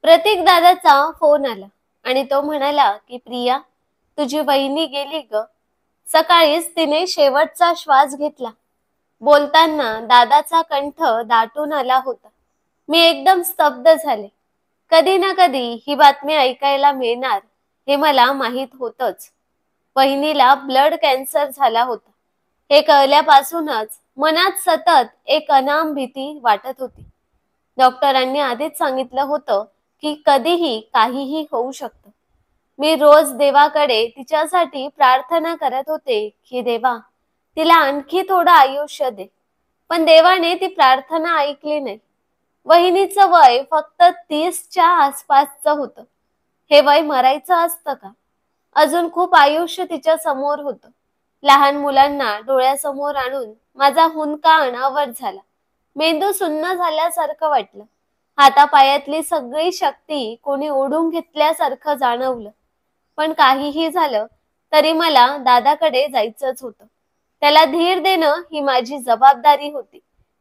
प्रतीक दादाचा फोन आला आणि तो म्हणाला की प्रिया, तुझी वहिनी गेली ग. सकाळीच तिने शेवटचा श्वास घेतला. बोलताना दादाचा कंठ दाटून आला होता. मी एकदम स्तब्ध झाले. कधी ना कधी ही बातमी ऐकायला मिळणार हे मला माहीत होतंच. वहिनीला ब्लड कॅन्सर झाला होता हे कळल्यापासूनच मनात सतत एक अनाम भीती वाटत होती. डॉक्टरांनी आधीच सांगितलं होतं की कधीही काहीही होऊ शकतं. मी रोज देवाकडे तिच्यासाठी प्रार्थना करत होते की देवा, तिला आणखी थोडं आयुष्य दे. पण देवाने ती प्रार्थना ऐकली नाही. वहिनीचं वय फक्त 30च्या आसपासचं होतं. हे वय मरायचं असतं का? अजून खूप आयुष्य तिच्या समोर होतं. लहान मुलांना डोळ्यासमोर आणून माझा हुंदका अनावर झाला. मेंदू सुन्न झाल्यासारखं वाटलं. हातापायातली सगळी शक्ती कोणी ओढून घेतल्यासारखं जाणवलं. पण काहीही झालं तरी मला दादाकडे जायचंच होतं. त्याला धीर देणं ही माझी जबाबदारी होती.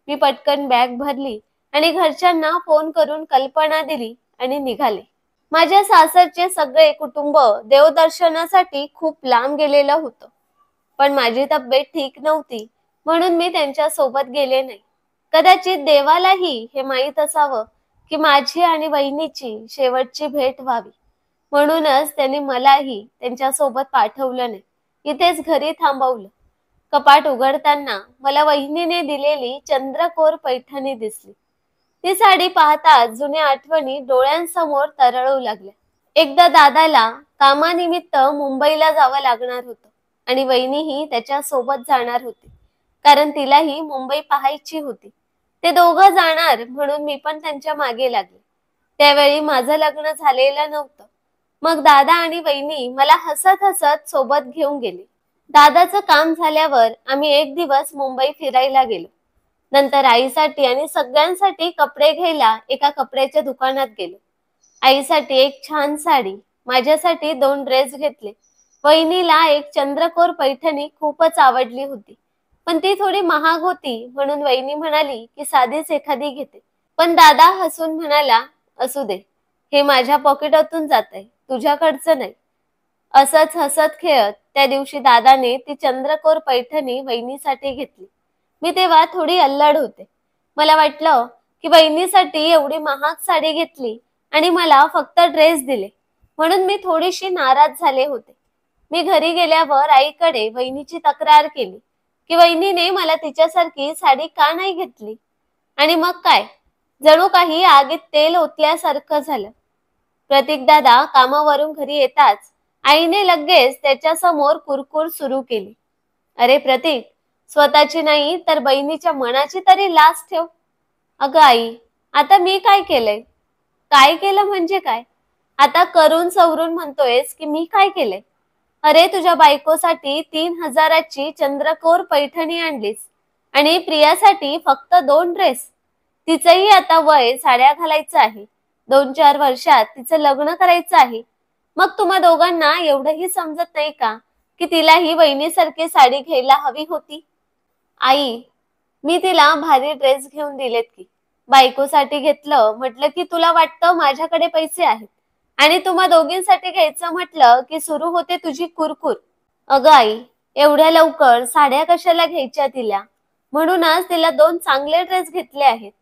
मी पटकन बॅग भरली आणि घरच्यांना फोन करून कल्पना दिली आणि निघाले. माझ्या सासरचे सगळे कुटुंब देवदर्शनासाठी खूप लांब गेलेलं होतं. पण माझी तब्येत ठीक नव्हती म्हणून मी त्यांच्या सोबत गेले नाही. कदाचित देवालाही हे माहीत असावं की माझी आणि वहिनीची शेवटची भेट व्हावी. म्हणूनच त्यांनी मलाही त्यांच्या सोबत पाठवलं नाही. इथेच घरी थांबवलं. कपाट उघडताना मला वहिनीने दिलेली चंद्रकोर पैठणी दिसली. ती साडी पाहताच जुन्या आठवणी डोळ्यांसमोर तरळू लागल्या. एकदा दादाला कामानिमित्त मुंबईला जावं लागणार होतं आणि वहिनीही त्याच्या सोबत जाणार होती, कारण तिलाही मुंबई पाहायची होती. ते दोघं जाणार म्हणून मी पण त्यांच्या मागे लागले. त्यावेळी माझं लग्न झालेलं नव्हतं. मग दादा आणि वहिनी मला हसत हसत सोबत घेऊन गेले. दादाचं काम झाल्यावर आम्ही एक दिवस मुंबई फिरायला गेलो. नंतर आईसाठी आणि सगळ्यांसाठी कपडे घ्यायला एका कपड्याच्या दुकानात गेलो. आईसाठी एक छान साडी, माझ्यासाठी 2 ड्रेस घेतले. वहिनीला एक चंद्रकोर पैठणी खूपच आवडली होती. पण ती थोडी महाग होती म्हणून वहिनी म्हणाली की साधीच एखादी घेते. पण दादा हसून म्हणाला, असू दे, हे माझ्या पॉकेटातून जातंय, तुझ्याकडचं नाही. असंच हसत खेळत त्या दिवशी दादाने ती चंद्रकोर पैठणी वहिनीसाठी घेतली. मी तेव्हा थोडी अल्लड होते. मला वाटलं की वहिनीसाठी एवढी महाग साडी घेतली आणि मला फक्त ड्रेस दिले, म्हणून मी थोडीशी नाराज झाले होते. मी घरी गेल्यावर आईकडे वहिनीची तक्रार केली की वहिनीने मला तिच्यासारखी साडी का नाही घेतली. आणि मग काय, जणू काही आगीत तेल ओतल्यासारखं झालं. प्रतीक दादा कामावरून घरी येताच आईने लगेच त्याच्या समोर कुरकुर सुरू केली. अरे प्रतीक, स्वतःची नाही तर बहिणीच्या मनाची तरी लाज ठेव. अगं आई, आता मी काय केलंय? काय केलं म्हणजे काय? आता करून सवरून म्हणतोयस की मी काय केलंय? अरे तुझ्या बायकोसाठी 3,000ची चंद्रकोर पैठणी आणलीस आणि प्रियासाठी फक्त 2 ड्रेस. तिचंही आता वय साड्या घालायचं आहे. 2-4 वर्षात तिचं लग्न करायचं आहे. मग तुम्हा दोघांना एवढंही समजत नाही का की तिलाही वहिनीसारखी साडी घ्यायला हवी होती? आई, मी तिला भारी ड्रेस घेऊन दिलेत की. बायकोसाठी घेतलं म्हटलं की तुला वाटतं माझ्याकडे पैसे आहेत आणि तुम्हा दोघींसाठी घ्यायचं म्हटलं की सुरू होते तुझी कुरकुर. अगं आई, एवढ्या लवकर साड्या कशाला घ्यायच्या तिला? म्हणूनच तिला 2 चांगले ड्रेस घेतले आहेत.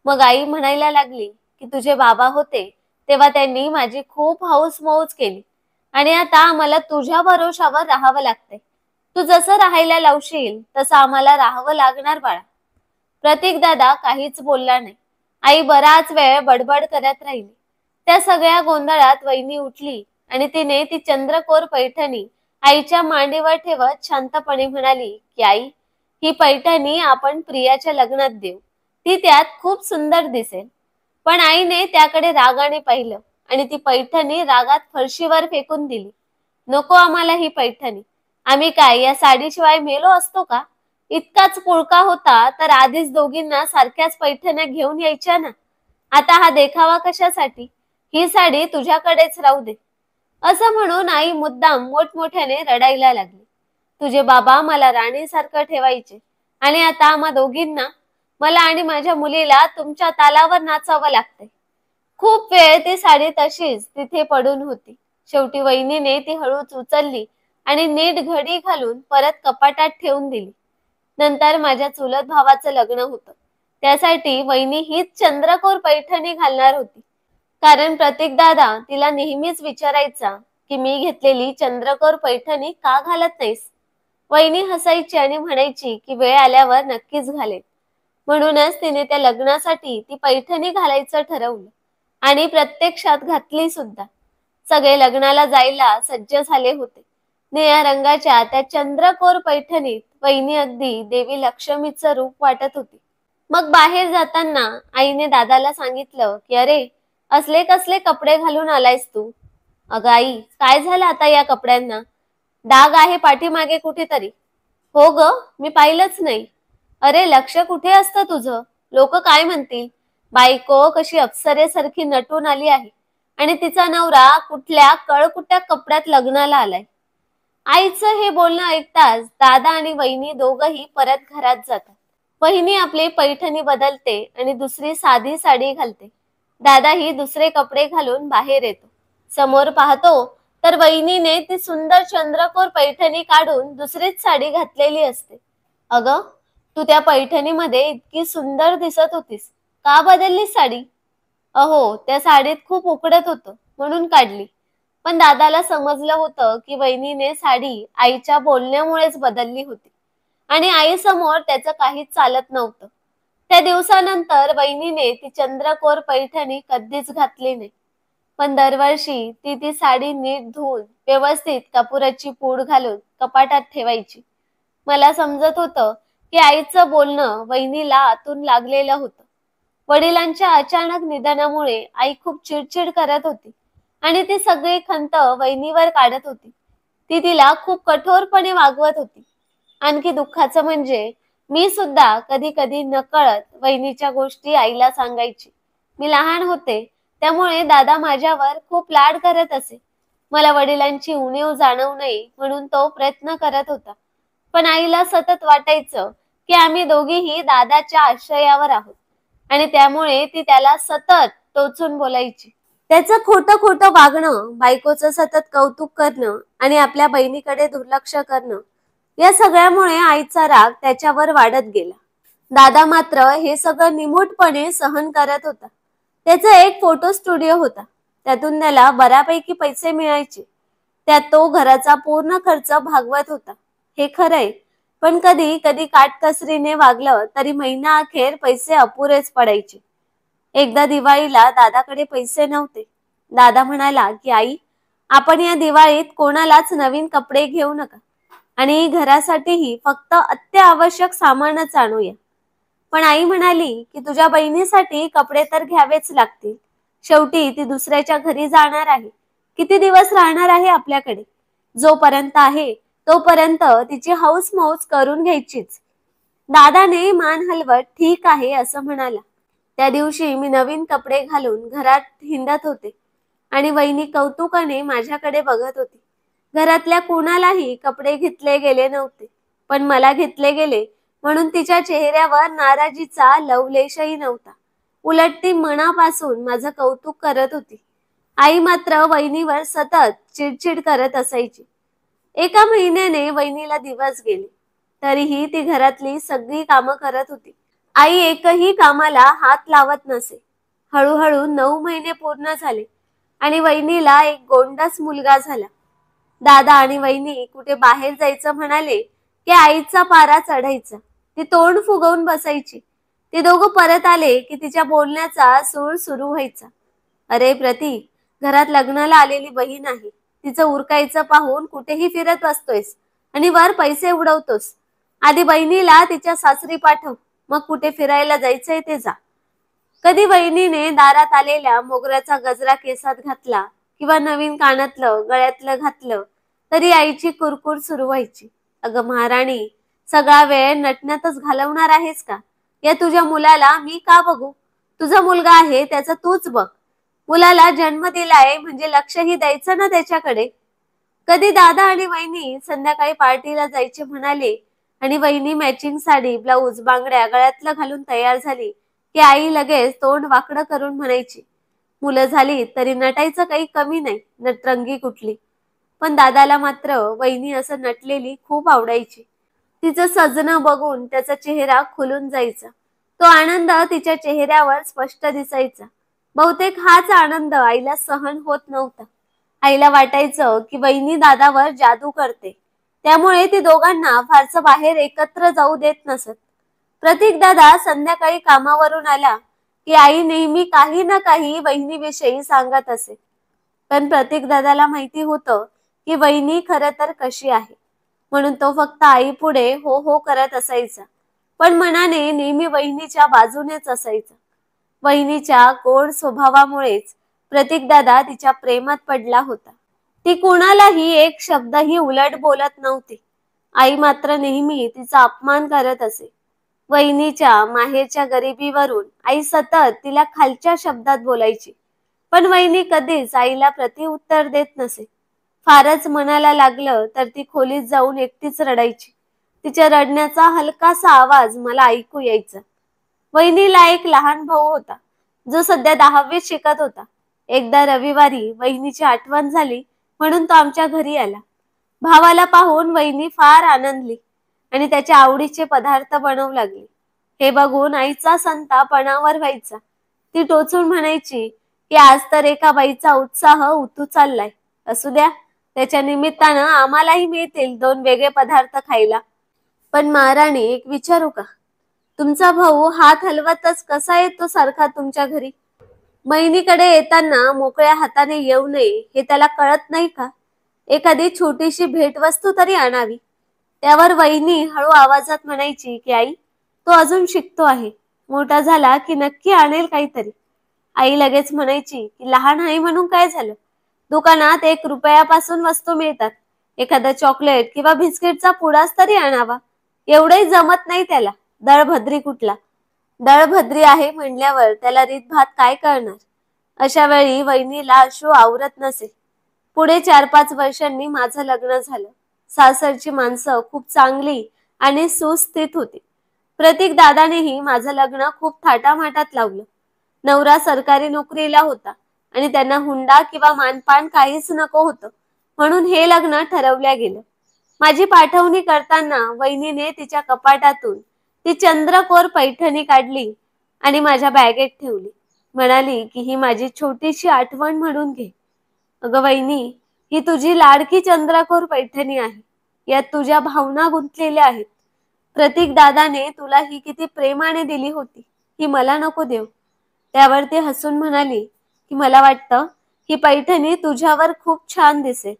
मग आई म्हणायला लागली की तुझे बाबा होते तेव्हा त्यांनी माझी खूप हौस मौज केली आणि आता आम्हाला तुझ्या भरोशावर राहावं लागतंय. तू जसं राहायला लावशील तसं आम्हाला राहावं लागणार बाळा. प्रतीक दादा काहीच बोलला नाही. आई बराच वेळ बडबड करत राहिली. त्या सगळ्या गोंधळात वहिनी उठली आणि तिने ती चंद्रकोर पैठणी आईच्या मांडीवर ठेवत शांतपणे म्हणाली की आई, ही पैठणी आपण प्रियाच्या लग्नात देऊ. ती त्यात खूप सुंदर दिसेल. पण आईने त्याकडे रागाने पाहिलं आणि ती पैठणी रागात फरशीवर फेकून दिली. नको आम्हाला ही पैठणी. आम्ही काय या साडीशिवाय मेलो असतो का? इतकाच पुळका होता तर आधीच दोघींना सारख्याच पैठण्या घेऊन यायच्या ना. आता हा देखावा कशासाठी? ही साडी तुझ्याकडेच राहू दे. असं म्हणून आई मुद्दाम मोठमोठ्याने रडायला लागली. तुझे बाबा मला राणीसारखं ठेवायचे आणि आता आम्हा दोघींना, मला आणि माझ्या मुलीला तुमच्या तालावर नाचावं लागतंय. खूप वेळ ती साडी तशीच तिथे पडून होती. शेवटी वहिनीने ती हळूच उचलली आणि नीट घडी घालून परत कपाटात ठेवून दिली. नंतर माझ्या चुलत भावाचं लग्न होतं. त्यासाठी वहिनी हीच चंद्रकोर पैठणी घालणार होती. कारण प्रतीक दादा तिला नेहमीच विचारायचा की मी घेतलेली चंद्रकोर पैठणी का घालत नाहीस? वहिनी हसायची आणि म्हणायची की वेळ आल्यावर नक्कीच घालेल. म्हणूनच तिने त्या लग्नासाठी ती पैठणी घालायचं ठरवलं आणि प्रत्यक्षात घातली सुद्धा. सगळे लग्नाला जायला सज्ज झाले होते. निळ्या रंगाच्या त्या चंद्रकोर पैठणीत वहिनी अगदी देवी लक्ष्मीचं रूप वाटत होती. मग बाहेर जाताना आईने दादाला सांगितलं की अरे, असले कसले कपडे घालून आलायस तू? अगं आई, काय झालं आता या कपड्यांना? डाग आहे पाठीमागे कुठेतरी. हो ग, मी पाहिलंच नाही. अरे, लक्ष कुठे असतं तुझं? लोक काय म्हणतील? बायको कशी अप्सरेसारखी नटून आली आहे आणि तिचा नवरा कुठल्या कळकुट्या कपड्यात लग्नाला आलाय. आईचं हे बोलणं ऐकताच दादा आणि वहिनी दोघही परत घरात जातात. वहिनी आपली पैठणी बदलते आणि दुसरी साधी साडी घालते. दादाही दुसरे कपडे घालून बाहेर येतो. समोर पाहतो तर वहिनीने ती सुंदर चंद्रकोर पैठणी काढून दुसरीच साडी घातलेली असते. अगं, तू त्या पैठणीमध्ये इतकी सुंदर दिसत होतीस, का बदललीस साडी? अहो, त्या साडीत खूप उकडत होतं म्हणून काढली. पण दादाला समजलं होतं की वहिनीने साडी आईच्या बोलण्यामुळेच बदलली होती आणि आईसमोर त्याचं काहीच चालत नव्हतं. त्या दिवसानंतर वहिनीने ती चंद्रकोर पैठणी कधीच घातली नाही. पण दरवर्षी ती साडी नीट धुवून व्यवस्थित कपुराची पूड घालून कपाटात ठेवायची. मला समजत होतं की आईचं बोलणं वहिनीला आतून लागलेलं होतं. वडिलांच्या अचानक निधनामुळे आई खूप चिडचिड करत होती आणि ती सगळी खंत वहिनीवर काढत होती. ती तिला खूप कठोरपणे वागवत होती. आणखी दुःखाचं म्हणजे मी सुद्धा कधी कधी नकळत वहिनीच्या गोष्टी आईला सांगायची. मी लहान होते त्यामुळे दादा माझ्यावर खूप लाड करत असे. मला वडिलांची उणीव जाणवू नये म्हणून तो प्रयत्न करत होता. पण आईला सतत वाटायचं की आम्ही दोघीही दादाच्या आश्रयावर आहोत आणि त्यामुळे ती त्याला सतत टोचून बोलायची. त्याचं खोटं खोटं वागणं, बायकोचं सतत कौतुक करणं आणि आपल्या बहिणीकडे दुर्लक्ष करणं, या सगळ्यामुळे आईचा राग त्याच्यावर वाढत गेला. दादा मात्र हे सगळं निमूटपणे सहन करत होता. त्याचा एक फोटो स्टुडिओ होता. त्यातून त्याला बऱ्यापैकी पैसे मिळायचे. त्यात तो घराचा पूर्ण खर्च भागवत होता. हे खरंय, पण कधी कधी काटकसरीने वागलं तरी महिना अखेर पैसे अपुरेच पडायचे. एकदा दिवाळीला दादाकडे पैसे नव्हते. दादा म्हणाला की आई, आपण या दिवाळीत कोणालाच नवीन कपडे घेऊ नका आणि घरासाठीही फक्त अत्यावश्यक सामानच आणूया. पण आई म्हणाली की तुझ्या बहिणीसाठी कपडे तर घ्यावेच लागतील. शेवटी ती दुसऱ्याच्या घरी जाणार आहे. किती दिवस राहणार आहे आपल्याकडे? जोपर्यंत आहे तोपर्यंत तिची हौस मौज करून घ्यायचीच. दादाने मान हलवत ठीक आहे असं म्हणाला. त्या दिवशी मी नवीन कपडे घालून घरात हिंडत होते आणि वहिनी कौतुकाने माझ्याकडे बघत होती. घरातल्या कोणालाही कपडे घेतले गेले नव्हते, पण मला घेतले गेले म्हणून तिच्या चेहऱ्यावर नाराजीचा लवलेशही नव्हता. उलट ती मनापासून माझं कौतुक करत होती. आई मात्र वहिनीवर सतत चिडचिड करत असायची. एका महिन्याने वहिनीला दिवस गेले, तरीही ती घरातली सगळी कामं करत होती. आई एकही कामाला हात लावत नसे. हळूहळू 9 महिने पूर्ण झाले आणि वहिनीला एक गोंडस मुलगा झाला. दादा आणि वहिनी कुठे बाहेर जायचं म्हणाले की आईचा पारा चढायचा. ती तोंड फुगवून बसायची. ते दोघं परत आले की तिच्या बोलण्याचा सूर सुरू व्हायचा. अरे प्रतीक, घरात लग्नाला आलेली बहीण आहे. तिचं उरकायचं पाहून कुठेही फिरत बसतोयस आणि वर पैसे उडवतोस. आधी बहिणीला तिच्या सासरी पाठव, मग कुठे फिरायला जायचंय ते जा. कधी वहिनीने दारात आलेल्या मोगऱ्याचा गजरा केसात घातला किंवा नवीन कानातलं गळ्यातलं घातलं तरी आईची कुरकुर सुरू व्हायची. अगं महाराणी, सगळा वेळ नटण्यातच घालवणार आहेस का? या तुझ्या मुलाला मी का बघू? तुझा मुलगा आहे त्याचा तूच बघ. मुलाला जन्म दिलाय म्हणजे लक्षही द्यायचं ना त्याच्याकडे. कधी दादा आणि वहिनी संध्याकाळी पार्टीला जायचे म्हणाले आणि वहिनी मॅचिंग साडी, ब्लाऊज, बांगड्या गळ्यातलं घालून तयार झाली की आई लगेच तोंड वाकडं करून म्हणायची, मुलं झाली तरी नटायचं काही कमी नाही, नटरंगी कुठली. पण दादाला मात्र वहिनी असं नटलेली खूप आवडायची. तिचं सजणं बघून त्याचा चेहरा खुलून जायचा. तो आनंद तिच्या चेहऱ्यावर स्पष्ट दिसायचा. बहुतेक हाच आनंद आईला सहन होत नव्हता. आईला वाटायचं की वहिनी दादावर जादू करते. त्यामुळे ती दोघांना फारसं बाहेर एकत्र जाऊ देत नसत. प्रतीक दादा संध्याकाळी कामावरून आला की आई नेहमी काही ना काही वहिनीविषयी सांगत असे. पण प्रतीक दादाला माहिती होतं की वहिनी खरं तर कशी आहे. म्हणून तो फक्त आई पुढे हो हो करत असायचा. पण मनाने नेहमी वहिनीच्या बाजूनेच असायचा. वहिनीच्या गोड स्वभावामुळेच प्रतीक दादा तिच्या प्रेमात पडला होता. ती कुणालाही एक शब्दही उलट बोलत नव्हती. आई मात्र नेहमी तिचा अपमान करत असे. वहिनीच्या माहेरच्या गरिबीवरून आई सतत तिला खालच्या शब्दात बोलायची. पण वहिनी कधीच आईला प्रतिउत्तर देत नसे. फारच मनाला लागलं तर ती खोलीत जाऊन एकटीच रडायची. तिच्या रडण्याचा हलकासा आवाज मला ऐकू यायचा. वहिनीला एक लहान भाऊ होता, जो सध्या 10वीत शिकत होता. एकदा रविवारी वहिनीची आठवण झाली म्हणून तो आमच्या घरी आला. भावाला पाहून वहिनी फार आनंदली आणि त्याच्या आवडीचे पदार्थ बनवू लागली. हे बघून आईचा संताप अनावर व्हायचा. ती टोचून म्हणायची की आज तर एका बाईचा उत्साह उतू चाललाय. असू द्या, त्याच्या निमित्तानं आम्हालाही मिळतील 2 वेगळे पदार्थ खायला. पण महाराणी, एक विचारू का? तुमचा भाऊ हात हलवतच कसा येतो सारखा तुमच्या घरी? बहिणीकडे येताना मोकळ्या हाताने येऊ नये हे त्याला कळत नाही का? एखादी छोटीशी भेटवस्तू तरी आणावी. त्यावर वहिनी हळू आवाजात म्हणायची की आई, तो अजून शिकतो आहे. मोठा झाला की नक्की आणेल काहीतरी. आई लगेच म्हणायची की लहान आहे म्हणून काय झालं? दुकानात 1 रुपयापासून वस्तू मिळतात. एखादं चॉकलेट किंवा बिस्किटचा पुडाच तरी आणावा. एवढंही जमत नाही त्याला. दळभद्री कुठला. दळभद्री आहे म्हणल्यावर त्याला रीतभात काय कळणार? अशा वेळी वहिनीला अश्रू आवरत नसे. पुढे 4-5 वर्षांनी माझं लग्न झालं. सासरची माणसं खूप चांगली आणि सुस्थित होती. प्रतीक दादानेही माझं लग्न खूप थाटामाटात लावलं. नवरा सरकारी नोकरीला होता आणि त्यांना हुंडा किंवा मानपान काहीच नको होतं. म्हणून हे लग्न ठरवल्या गेलं. माझी पाठवणी करताना वहिनीने तिच्या कपाटातून ती चंद्रकोर पैठणी काढली आणि माझ्या बॅगेत ठेवली. म्हणाली की ही माझी छोटीशी आठवण म्हणून घे. अगं वहिनी, ही तुझी लाडकी चंद्रकोर पैठणी आहे. यात तुझ्या भावना गुंतलेल्या आहेत. प्रतीक दादाने तुला ही किती प्रेमाने दिली होती, ही मला नको देऊ. त्यावर ती हसून म्हणाली की मला वाटतं ही पैठणी तुझ्यावर खूप छान दिसेल.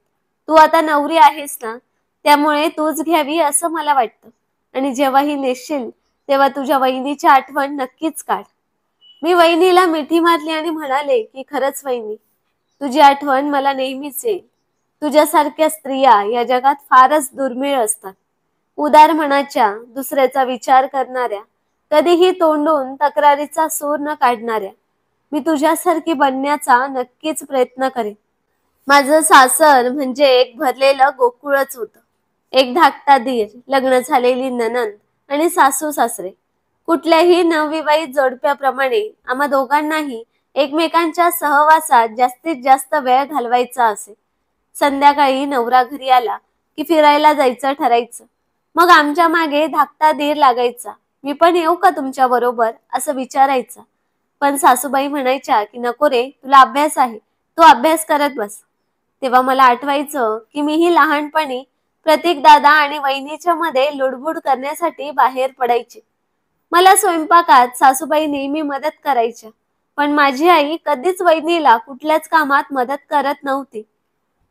तू आता नवरी आहेस ना, त्यामुळे तूच घ्यावी असं मला वाटतं. आणि जेव्हा ही नेसशील तेव्हा तुझ्या वहिनीची आठवण नक्कीच काढ. मी वहिनीला मिठी मारली आणि म्हणाले की खरंच वहिनी, तुझी आठवण मला नेहमीच येईल. तुझ्यासारख्या स्त्रिया या जगात फारच दुर्मिळ असतात. उदार मनाच्या, दुसऱ्याचा विचार करणाऱ्या, कधीही तोंडून तक्रारीचा सूर न काढणाऱ्या. मी तुझ्यासारखी बनण्याचा नक्कीच प्रयत्न करेन. माझं सासर म्हणजे एक भरलेलं गोकुळच होतं. एक धाकटा दीर, लग्न झालेली नणंद आणि सासू सासरे. कुठल्याही नवविवाहित जोडप्याप्रमाणे आम्हा दोघांनाही एकमेकांच्या सहवासात जास्तीत जास्त वेळ घालवायचा असे. संध्याकाळी नवरा घरी आला की फिरायला जायचं ठरायचं. मग आमच्या मागे धाकटा दीर लागायचा. मी पण येऊ का तुमच्या बरोबर असं विचारायचा. पण सासूबाई म्हणायच्या की नको रे, तुला अभ्यास आहे, तू अभ्यास करत बस. तेव्हा मला आठवायचं की मीही लहानपणी प्रतीक दादा आणि वहिनीच्या मध्ये लुडबुड करण्यासाठी बाहेर पडायचे. मला स्वयंपाकात सासूबाई नेहमी मदत करायच्या. पण माझी आई कधीच वहिनीला कुठल्याच कामात मदत करत नव्हती.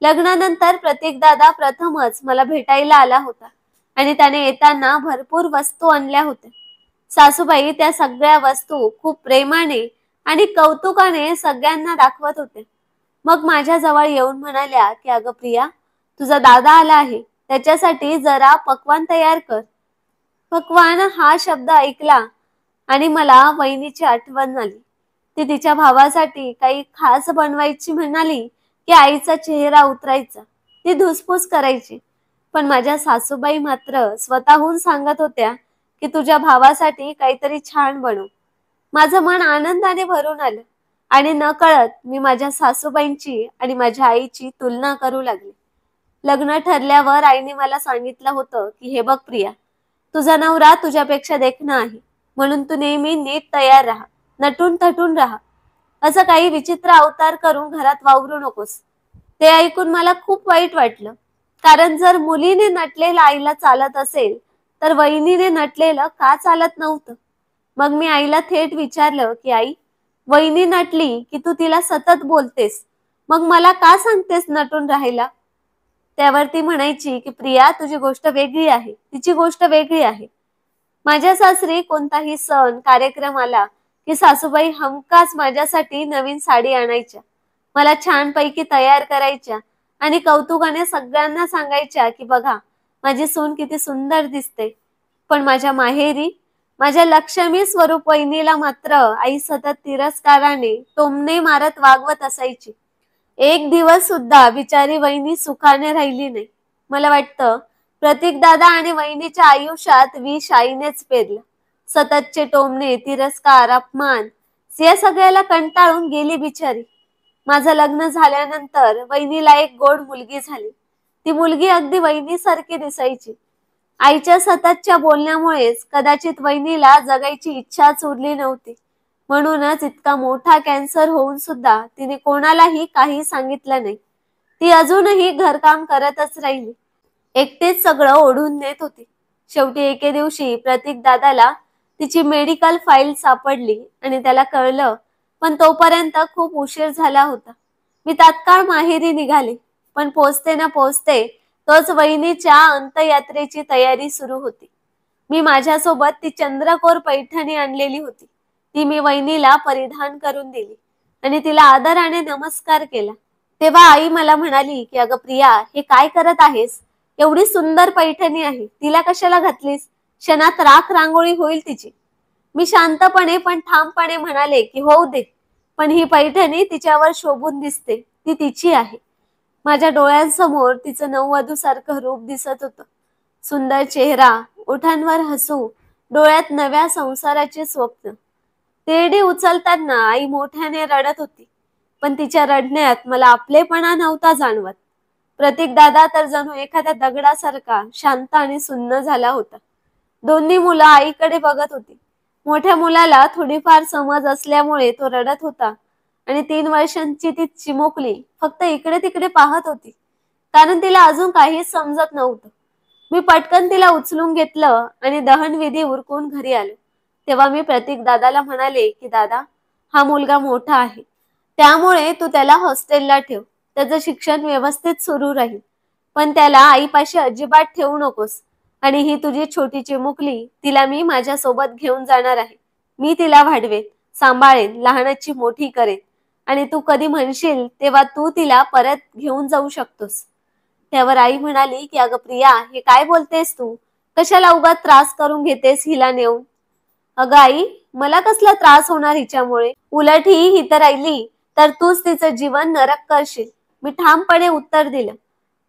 लग्नानंतर प्रतीक दादा प्रथमच मला भेटायला आला होता आणि त्याने येताना भरपूर वस्तू आणल्या होत्या. सासूबाई त्या सगळ्या वस्तू खूप प्रेमाने आणि कौतुकाने सगळ्यांना दाखवत होत्या. मग माझ्या जवळ येऊन म्हणाल्या की अगं प्रिया, तुझा दादा आला आहे, त्याच्यासाठी जरा पक्वान तयार कर. पक्वान हा शब्द ऐकला आणि मला वहिनीची आठवण आली. ती तिच्या भावासाठी काही खास बनवायची म्हणाली की आईचा चेहरा उतरायचा. ती धुसफूस करायची. पण माझ्या सासूबाई मात्र स्वतःहून सांगत होत्या की तुझ्या भावासाठी काहीतरी छान बनव. माझं मन आनंदाने भरून आलं. आणि नकळत मी माझ्या सासूबाईंची आणि माझ्या आईची तुलना करू लागले. लग्न ठरल्यावर आईने मला सांगितलं होतं की हे बघ प्रिया, तुझा नवरा तुझ्यापेक्षा देखणा आहे, म्हणून तू नेहमी नीट तयार राहा, नटून थटून राहा. असं काही विचित्र अवतार करून घरात वावरू नकोस. ते ऐकून मला खूप वाईट वाटलं. कारण जर मुलीने नटलेलं आईला चालत असेल तर वहिनीने नटलेलं का चालत नव्हतं? मग मी आईला थेट विचारलं की आई, वहिनी नटली की तू तिला सतत बोलतेस, मग मला का सांगतेस नटून राहायला? त्यावर ती म्हणायची की प्रिया, तुझी गोष्ट वेगळी आहे, तिची गोष्ट वेगळी आहे. माझ्या सासरी कोणताही सण कार्यक्रम आला की सासूबाई हमखास माझ्यासाठी नवीन साडी आणायच्या, मला छानपैकी तयार करायच्या आणि कौतुकाने सगळ्यांना सांगायच्या की बघा माझी सून किती सुंदर दिसते. पण माझ्या माहेरी माझ्या लक्ष्मी स्वरूप वहिनीला मात्र आई सतत तिरस्काराने टोमणे मारत वागवत असायची. एक दिवस सुद्धा बिचारी वहिनी सुखाने राहिली नाही. मला वाटतं प्रतीक दादा आणि वहिनीच्या आयुष्यात विष आईनेच पेरलं. सततचे टोमणे, तिरस्कार, अपमान या सगळ्याला कंटाळून गेली बिचारी. माझं लग्न झाल्यानंतर वहिनीला एक गोड मुलगी झाली. ती मुलगी अगदी वहिनीसारखी दिसायची. आईच्या सततच्या बोलण्यामुळेच कदाचित वहिनीला जगायची इच्छाच उरली नव्हती. म्हणूनच इतका मोठा कॅन्सर होऊन सुद्धा तिने कोणालाही काही सांगितलं नाही. ती अजूनही घरकाम करतच राहिली. एकटेच सगळं ओढून नेत होती. शेवटी एके दिवशी प्रतीक दादाला तिची मेडिकल फाईल सापडली आणि त्याला कळलं, पण तोपर्यंत खूप उशीर झाला होता. मी तात्काळ माहेरी निघाले, पण पोचते ना पोचते तोच वहिनीच्या अंत्ययात्रेची तयारी सुरू होती. मी माझ्यासोबत ती चंद्रकोर पैठणी आणलेली होती. ती मी वहिनीला परिधान करून दिली आणि तिला आदराने नमस्कार केला. तेव्हा आई मला म्हणाली की अगं प्रिया, हे काय करत आहेस? एवढी सुंदर पैठणी आहे, तिला कशाला घातलीस? क्षणात राख रांगोळी होईल तिची. मी शांतपणे पण ठामपणे म्हणाले की होऊ दे, पण ही पैठणी तिच्यावर शोभून दिसते, ती तिची आहे. माझ्या डोळ्यांसमोर तिचं नववधूसारखं रूप दिसत होतं. सुंदर चेहरा, ओठांवर हसू, डोळ्यात नव्या संसाराचे स्वप्न. तेरडी उचलताना आई मोठ्याने रडत होती, पण तिच्या रडण्यात मला आपलेपणा नव्हता जाणवत. प्रतीक दादा तर जणू एखाद्या दगडासारखा शांत आणि सुन्न झाला होता. दोन्ही मुलं आईकडे बघत होती. मोठ्या मुलाला थोडीफार समज असल्यामुळे तो रडत होता आणि 3 वर्षांची ती चिमुकली फक्त इकडे तिकडे पाहत होती, कारण तिला अजून काहीच समजत नव्हतं. मी पटकन तिला उचलून घेतलं आणि दहनविधी उरकून घरी आलो. तेव्हा मी प्रतीक दादाला म्हणाले की दादा, हा मुलगा मोठा आहे, त्यामुळे तू त्याला हॉस्टेलला ठेव, त्याचं शिक्षण व्यवस्थित सुरू राहील, पण त्याला आईपाशी अजिबात ठेवू नकोस. आणि ही तुझी छोटी चिमुकली, तिला मी माझ्यासोबत घेऊन जाणार आहे. मी तिला वाढवेन, सांभाळेन, लहानाची मोठी करेन आणि तू कधी म्हणशील तेव्हा तू तिला परत घेऊन जाऊ शकतोस. त्यावर आई म्हणाली की अगं प्रिया, हे काय बोलतेस तू? कशाला उगाच त्रास करून घेतेस हिला नेऊन? अगं आई, मला कसला त्रास होणार हिच्यामुळे? उलट ही इथं राहिली तर तूच तिचं जीवन नरक करशील. मी ठामपणे उत्तर दिलं.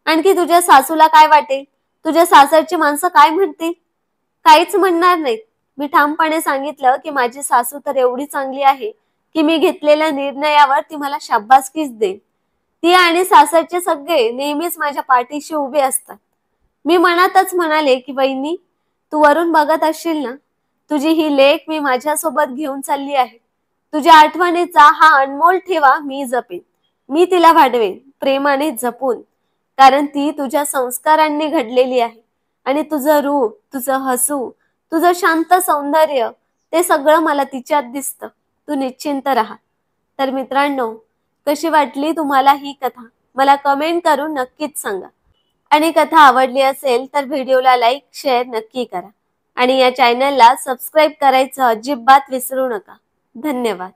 आणखी तुझ्या सासूला काय वाटेल? तुझ्या सासरची माणसं काय म्हणतील? काहीच म्हणणार नाहीत. मी ठामपणे सांगितलं की माझी सासू तर एवढी चांगली आहे की मी घेतलेल्या निर्णयावर ती मला शाबासकीच देईल. ती आणि सासरचे सगळे नेहमीच माझ्या पाठीशी उभे असतात. मी मनातच म्हणाले की वहिनी, तू वरून बघत असशील ना, तुझी ही लेक मी माझ्यासोबत घेऊन चालली आहे. तुझ्या आठवणीचा हा अनमोल ठेवा मी जपेन. मी तिला वाढवेन, प्रेमाने जपून, कारण ती तुझ्या संस्कारांनी घडलेली आहे आणि तुझं रूप, तुझं हसू, तुझं शांत सौंदर्य, ते सगळं मला तिच्यात दिसतं. तू निश्चिंत राहा. तर मित्रांनो, कशी वाटली तुम्हाला ही कथा? मला कमेंट करून नक्कीच सांगा. आणि कथा आवडली असेल तर व्हिडिओला लाईक, शेअर नक्की करा आणि या चॅनलला सबस्क्राईब करायचं अजिबात विसरू नका. धन्यवाद.